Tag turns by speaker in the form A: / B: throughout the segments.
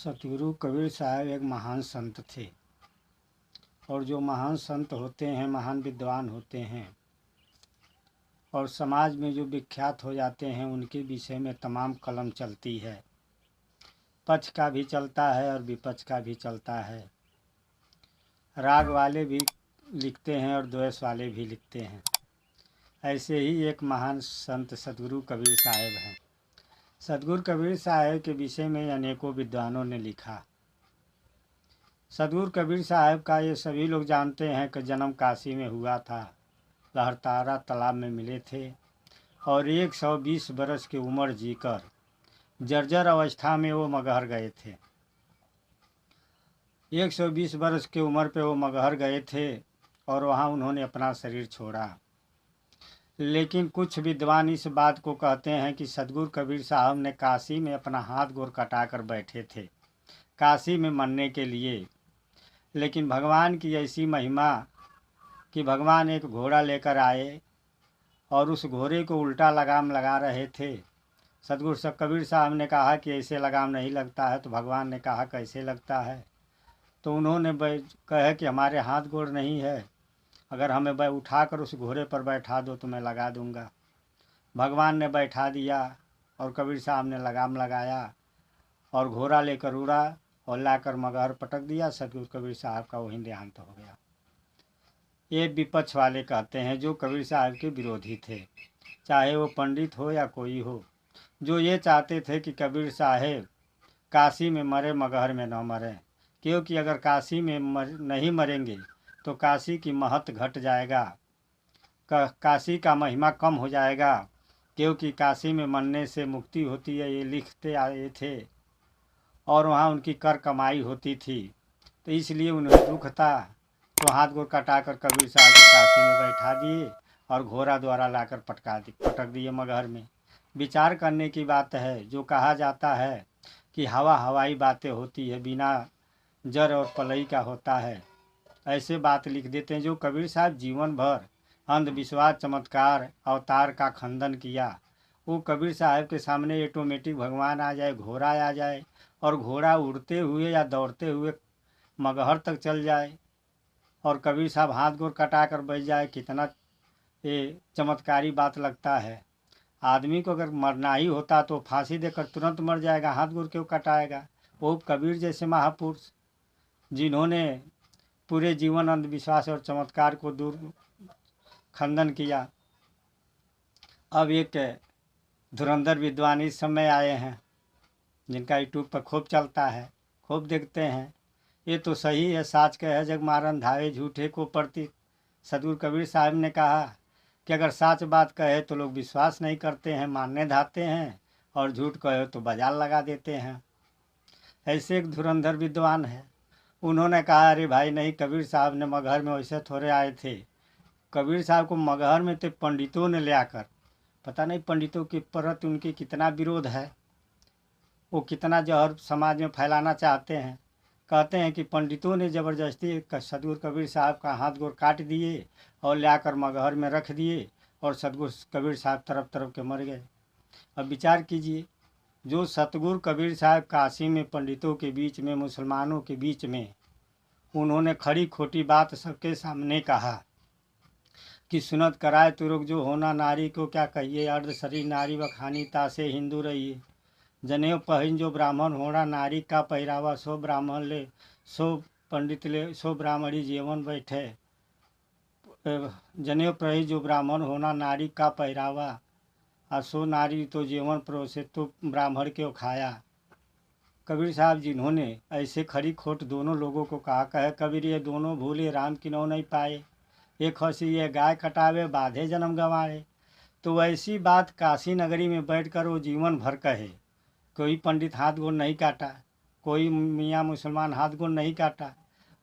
A: सतगुरु कबीर साहब एक महान संत थे। और जो महान संत होते हैं, महान विद्वान होते हैं और समाज में जो विख्यात हो जाते हैं, उनके विषय में तमाम कलम चलती है। पक्ष का भी चलता है और विपक्ष का भी चलता है। राग वाले भी लिखते हैं और द्वेष वाले भी लिखते हैं। ऐसे ही एक महान संत सतगुरु कबीर साहब हैं। सतगुरु कबीर साहब के विषय में अनेकों विद्वानों ने लिखा। सतगुरु कबीर साहब का ये सभी लोग जानते हैं कि जन्म काशी में हुआ था। लहरतारा तालाब में मिले थे और 120 बरस की उम्र जीकर जर्जर अवस्था में वो मगहर गए थे। 120 बरस की उम्र पे वो मगहर गए थे और वहाँ उन्होंने अपना शरीर छोड़ा। लेकिन कुछ विद्वान इस बात को कहते हैं कि सतगुरु कबीर साहब ने काशी में अपना हाथ गोर कटा कर बैठे थे, काशी में मरने के लिए। लेकिन भगवान की ऐसी महिमा कि भगवान एक घोड़ा लेकर आए और उस घोड़े को उल्टा लगाम लगा रहे थे। सतगुरु कबीर साहब ने कहा कि ऐसे लगाम नहीं लगता है, तो भगवान ने कहा कैसे लगता है। तो उन्होंने कहा कि हमारे हाथ गोड़ नहीं है, अगर हमें उठाकर उस घोड़े पर बैठा दो तो मैं लगा दूंगा। भगवान ने बैठा दिया और कबीर साहब ने लगाम लगाया और घोड़ा लेकर उड़ा और लाकर मगहर पटक दिया। सतगुरु कबीर साहब का वहीं देहांत हो गया। ये विपक्ष वाले कहते हैं, जो कबीर साहब के विरोधी थे, चाहे वो पंडित हो या कोई हो, जो ये चाहते थे कि कबीर साहब काशी में मरे, मगहर में न मरे। क्योंकि अगर काशी में नहीं मरेंगे तो काशी की महत्व घट जाएगा, काशी का महिमा कम हो जाएगा। क्योंकि काशी में मरने से मुक्ति होती है, ये लिखते आए थे और वहाँ उनकी कर कमाई होती थी। तो इसलिए उन्हें दुख था, तो हाथ गोड़ कटाकर कबीर साहब को काशी में बैठा दिए और घोड़ा द्वारा लाकर पटक दिए मगहर में। विचार करने की बात है। जो कहा जाता है कि हवा हवाई बातें होती है, बिना जड़ और पलई का होता है, ऐसे बात लिख देते हैं। जो कबीर साहब जीवन भर अंधविश्वास, चमत्कार, अवतार का खंडन किया, वो कबीर साहब के सामने ऑटोमेटिक भगवान आ जाए, घोड़ा आ जाए और घोड़ा उड़ते हुए या दौड़ते हुए मगहर तक चल जाए और कबीर साहब हाथ गोड़ कटा कर बैठ जाए, कितना ये चमत्कारी बात लगता है। आदमी को अगर मरना ही होता तो फांसी देकर तुरंत मर जाएगा, हाथ गोड़ क्यों कटाएगा। वो कबीर जैसे महापुरुष जिन्होंने पूरे जीवन अंधविश्वास और चमत्कार को दूर खंडन किया। अब एक धुरंधर विद्वान इस समय आए हैं, जिनका यूट्यूब पर खूब चलता है, खूब देखते हैं। ये तो सही है, साच कहे जग मारन धावे झूठे को प्रति। सतगुरु कबीर साहब ने कहा कि अगर साच बात कहे तो लोग विश्वास नहीं करते हैं, मानने धाते हैं, और झूठ कहे तो बाजार लगा देते हैं। ऐसे एक धुरंधर विद्वान है। उन्होंने कहा, अरे भाई नहीं, कबीर साहब ने मगहर में वैसे थोड़े आए थे। कबीर साहब को मगहर में तो पंडितों ने ले आकर, पता नहीं पंडितों के प्रति उनकी कितना विरोध है, वो कितना जहर समाज में फैलाना चाहते हैं। कहते हैं कि पंडितों ने ज़बरदस्ती सतगुरु कबीर साहब का हाथ गोड़ काट दिए और ले आकर मगहर में रख दिए और सतगुरु कबीर साहब तरफ तरफ के मर गए। अब विचार कीजिए, जो सतगुरु कबीर साहब काशी में पंडितों के बीच में, मुसलमानों के बीच में, उन्होंने खड़ी खोटी बात सबके सामने कहा कि सुनत कराए तुरुक जो होना नारी को क्या कहिए, अर्ध शरीर नारी बखानी तासे हिंदू रहिए। जनेऊ पहिन जो ब्राह्मण होना नारी का पहरावा, सो ब्राह्मण ले सो पंडित ले सो ब्राह्मणी जीवन बैठे। जनेऊ पहिन जो ब्राह्मण होना नारी का पहरावा, और सो नारी तो जीवन परोसे तो ब्राह्मण क्यों खाया। कबीर साहब जिन्होंने ऐसे खरी खोट दोनों लोगों को कहा कबीर ये दोनों भूले राम किन्हों नहीं पाए, एक हंसी ये गाय कटावे बाधे जन्म गंवाए। तो ऐसी बात काशी नगरी में बैठकर वो जीवन भर कहे। कोई पंडित हाथ गोड़ नहीं काटा, कोई मियाँ मुसलमान हाथ गोड़ नहीं काटा,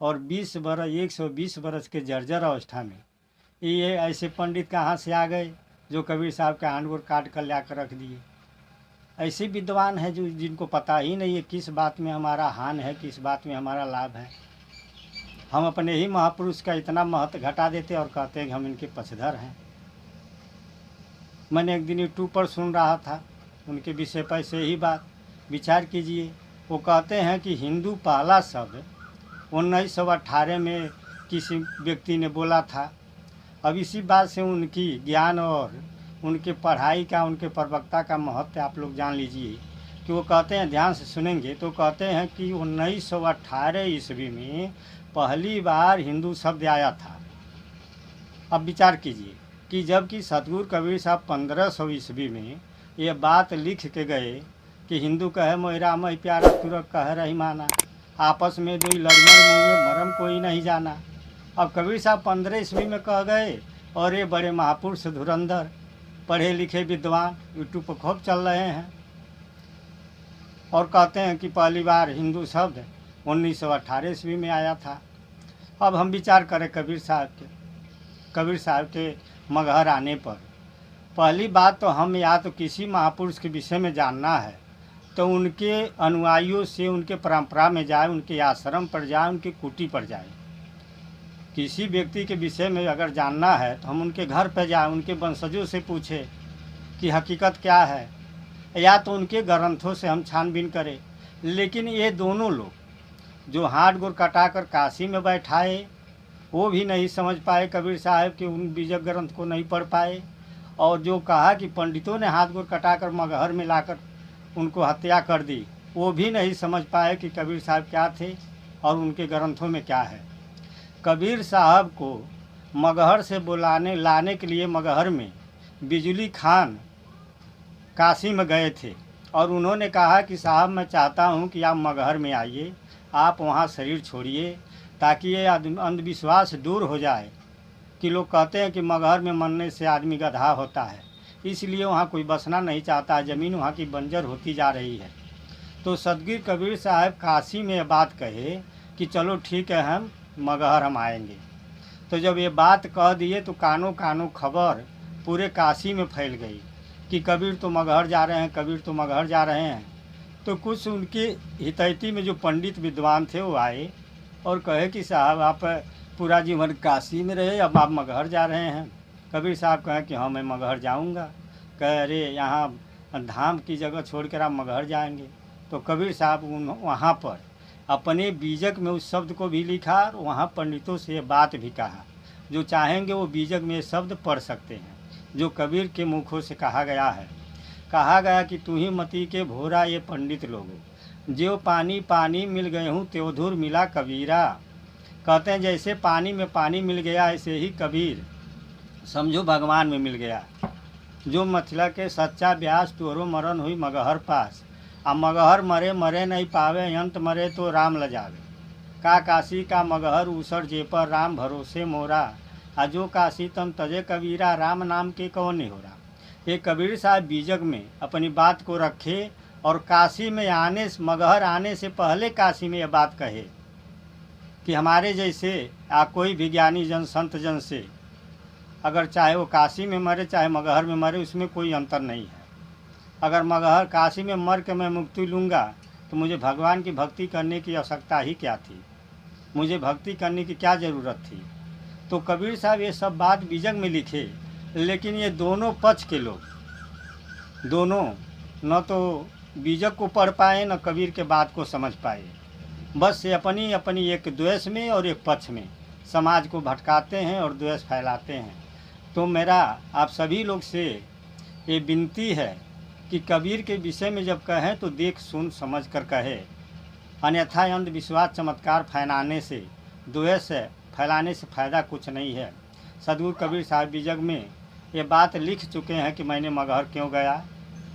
A: और 120 बरस के जर्जर अवस्था में ये ऐसे पंडित कहाँ से आ गए जो कबीर साहब के हाथ गोड़ काट कर ला कर रख दिए। ऐसे विद्वान हैं जो जिनको पता ही नहीं है किस बात में हमारा हानि है, किस बात में हमारा लाभ है। हम अपने ही महापुरुष का इतना महत्व घटा देते और कहते हैं कि हम इनके पक्षधर हैं। मैंने एक दिन यूट्यूब पर सुन रहा था, उनके विषय पर से ही बात। विचार कीजिए वो कहते हैं कि हिंदू पहला शब्द 1918 में किसी व्यक्ति ने बोला था। अब इसी बात से उनकी ज्ञान और उनके पढ़ाई का, उनके प्रवक्ता का महत्व आप लोग जान लीजिए कि वो कहते हैं, ध्यान से सुनेंगे तो कहते हैं कि 1918 ईस्वी में पहली बार हिंदू शब्द आया था। अब विचार कीजिए कि जबकि सतगुरु कबीर साहब 1500 ईस्वी में ये बात लिख के गए कि हिंदू कहे मोहरा मई प्यारा तुरक कह रही माना, आपस में दुई लड़मर मुँह मरम कोई नहीं जाना। अब कबीर साहब 15 ईस्वी में कह गए और ये बड़े महापुरुष धुरंधर पढ़े लिखे विद्वान यूट्यूब पर खूब चल रहे हैं और कहते हैं कि पहली बार हिंदू शब्द 1918 ईस्वी में आया था। अब हम विचार करें कबीर साहब के मगहर आने पर। पहली बात तो हम या तो किसी महापुरुष के विषय में जानना है तो उनके अनुयायियों से, उनके परंपरा में जाए, उनके आश्रम पर जाए, उनकी कुटी पर जाए। किसी व्यक्ति के विषय में अगर जानना है तो हम उनके घर पर जाए, उनके वंशजों से पूछे कि हकीकत क्या है, या तो उनके ग्रंथों से हम छानबीन करें। लेकिन ये दोनों लोग जो हाथ गोड़ कटाकर काशी में बैठाए वो भी नहीं समझ पाए कबीर साहब के उन बीजक ग्रंथ को नहीं पढ़ पाए, और जो कहा कि पंडितों ने हाथ गोड़ कटाकर मगहर में लाकर उनको हत्या कर दी वो भी नहीं समझ पाए कि कबीर साहब क्या थे और उनके ग्रंथों में क्या है। कबीर साहब को मगहर से लाने के लिए मगहर में बिजली खान काशी में गए थे और उन्होंने कहा कि साहब मैं चाहता हूं कि आप मगहर में आइए, आप वहां शरीर छोड़िए ताकि ये अंधविश्वास दूर हो जाए कि लोग कहते हैं कि मगहर में मरने से आदमी गधा होता है, इसलिए वहाँ कोई बसना नहीं चाहता, ज़मीन वहाँ की बंजर होती जा रही है। तो सदगुरु कबीर साहब काशी में ये बात कहे कि चलो ठीक है हम मगहर हम आएंगे। तो जब ये बात कह दिए तो कानों कानों खबर पूरे काशी में फैल गई कि कबीर तो मगहर जा रहे हैं, कबीर तो मगहर जा रहे हैं। तो कुछ उनके हितैषी में जो पंडित विद्वान थे वो आए और कहे कि साहब आप पूरा जीवन काशी में रहे, अब आप मगहर जा रहे हैं। कबीर साहब कहें कि हाँ मैं मगहर जाऊंगा। कह अरे यहाँ धाम की जगह छोड़कर आप मगहर जाएंगे। तो कबीर साहब वहाँ पर अपने बीजक में उस शब्द को भी लिखा और वहाँ पंडितों से ये बात भी कहा, जो चाहेंगे वो बीजक में ये शब्द पढ़ सकते हैं जो कबीर के मुखों से कहा गया है। कहा गया कि तू ही मती के भोरा ये पंडित लोगों, जो पानी पानी मिल गए हूँ त्योधुर मिला कबीरा। कहते हैं जैसे पानी में पानी मिल गया ऐसे ही कबीर समझो भगवान में मिल गया। जो मथुरा के सच्चा व्यास तोरो मरण हुई मगहर पास, अब मगहर मरे मरे नहीं पावे, अंत मरे तो राम लजावे। का काशी का मगहर उसर जे पर राम भरोसे मोरा, अजो काशी तम तजे कबीरा, राम नाम के कौन नहीं हो रहा। ये कबीर साहब बीजक में अपनी बात को रखे और काशी में मगहर आने से पहले काशी में यह बात कहे कि हमारे जैसे कोई भी ज्ञानी जन संत जन से अगर चाहे वो काशी में मरे चाहे मगहर में मरे उसमें कोई अंतर नहीं है। अगर मगहर काशी में मर के मैं मुक्ति लूँगा तो मुझे भगवान की भक्ति करने की आवश्यकता ही क्या थी, मुझे भक्ति करने की क्या ज़रूरत थी। तो कबीर साहब ये सब बात बीजक में लिखे, लेकिन ये दोनों पक्ष के लोग दोनों न तो बीजक को पढ़ पाए न कबीर के बात को समझ पाए, बस ये अपनी अपनी एक द्वेष में और एक पक्ष में समाज को भटकाते हैं और द्वेष फैलाते हैं। तो मेरा आप सभी लोग से ये विनती है कि कबीर के विषय में जब कहें तो देख सुन समझ कर कहे, अन्यथा अंधविश्वास चमत्कार फैलाने से द्वेष फैलाने से फ़ायदा कुछ नहीं है। सदगुरु कबीर साहब बीजक में ये बात लिख चुके हैं कि मैंने मगहर क्यों गया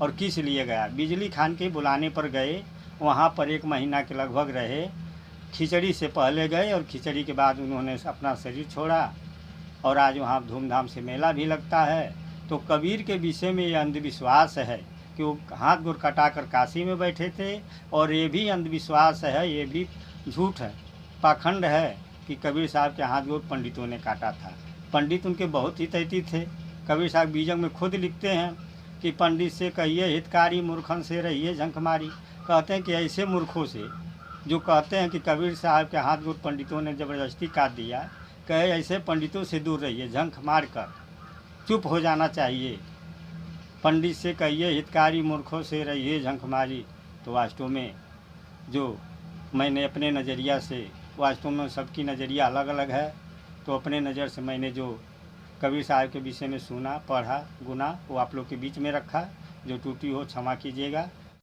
A: और किस लिए गया। बिजली खान के बुलाने पर गए, वहाँ पर 1 महीना के लगभग रहे, खिचड़ी से पहले गए और खिचड़ी के बाद उन्होंने अपना शरीर छोड़ा और आज वहाँ धूमधाम से मेला भी लगता है। तो कबीर के विषय में ये अंधविश्वास है कि वो हाथ गोड़ कटाकर काशी में बैठे थे, और ये भी अंधविश्वास है, ये भी झूठ है, पाखंड है कि कबीर साहब के हाथ गोड़ पंडितों ने काटा था। पंडित उनके बहुत हितैषी थे। कबीर साहब बीजक में खुद लिखते हैं कि पंडित से कहिए हितकारी, मूर्खन से रहिए झंखमारी। कहते हैं कि ऐसे मूर्खों से जो कहते हैं कि कबीर साहब के हाथ गोड़ पंडितों ने ज़बरदस्ती काट दिया, कहे ऐसे पंडितों से दूर रहिए, झंख मार कर चुप हो जाना चाहिए। पंडित से कहिए हितकारी, मूर्खों से रहिए झंख मारी। तो वास्तव में जो मैंने अपने नज़रिया से, वास्तव में सबकी नज़रिया अलग अलग है, तो अपने नज़र से मैंने जो कबीर साहब के विषय में सुना, पढ़ा, गुना, वो आप लोग के बीच में रखा। जो त्रुटि हो क्षमा कीजिएगा।